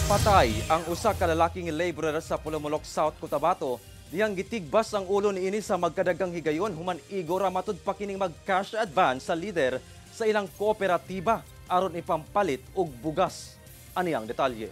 Patay ang usa ka lalaking laborer sa Pulumulok South, Cotabato. Diyang gitigbas ang ulo niini sa magkadagang higayon human igora matud pa kining mag-cash advance sa leader sa ilang kooperatiba aron ipampalit og bugas. Ani ang detalye.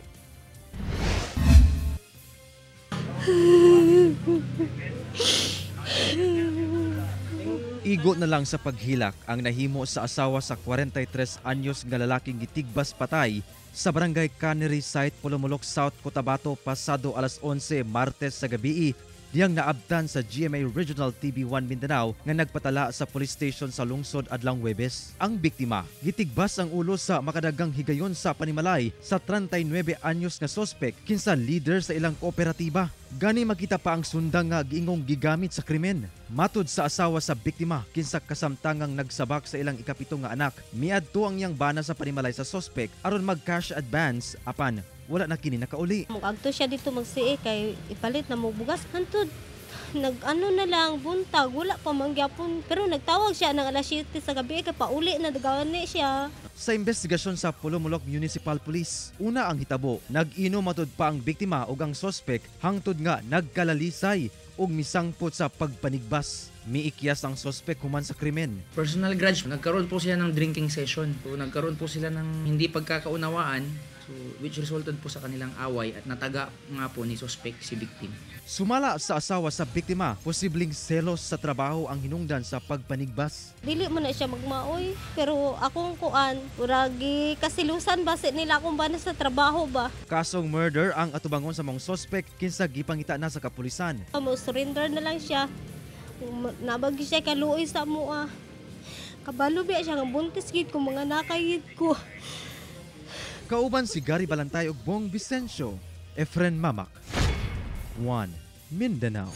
Igo na lang sa paghilak ang nahimo sa asawa sa 43 anyos nga lalaking gitigbas patay sa Barangay Cannery Site, Pulumulok South, Cotabato pasado alas 11 Martes sa gabi. Diyang naabtan sa GMA Regional TV1 Mindanao nga nagpatala sa police station sa lungsod adlang Huwebes. Ang biktima, gitigbas ang ulo sa makadagang higayon sa panimalay sa 39 anyos nga sospek kinsa leader sa ilang kooperatiba. Gani makita pa ang sundang nga giingong gigamit sa krimen. Matud sa asawa sa biktima kinsa kasamtangang nagsabak sa ilang ikapito nga anak, miadto ang iyang bana sa panimalay sa sospek aron mag-cash advance apan wala na kini nakauli. Agto siya dito magsiik kay ipalit na mo bugas. Hantud nag-ano na lang buntag wala pa mangyapon pero nagtawag siya ng alas 7 sa gabi kay pauli na dagani siya. Sa investigasyon sa Pulumulok Municipal Police, una ang hitabo, nag-inom matud pa ang biktima ug ang sospek hangtod nga nagkalalisay ug misangpot sa pagpanigbas. Miikyas ang sospek human sa krimen. Personal grudge, nagkaroon po sila ng drinking session. So, nagkaroon po sila ng hindi pagkakaunawaan, so, which resulted po sa kanilang away at nataga nga po ni suspect si victim. Sumala sa asawa sa biktima, posibleng selos sa trabaho ang hinungdan sa pagpanigbas. Dili man na siya magmaoy pero akong kuan uragi kasilusan base nila akong bana sa trabaho ba. Kasong murder ang atubangon sa mga sospek kinsa gipangita na sa kapulisan. Mo surrender na lang siya. Nabagi siya kaluoy sa mua. Kabalo biya siya nga buntis gid ko mga nakayid ko. Kauban si Gary Balantay ug Bong Vicencio, Efren Mamak, 1 Mindanao.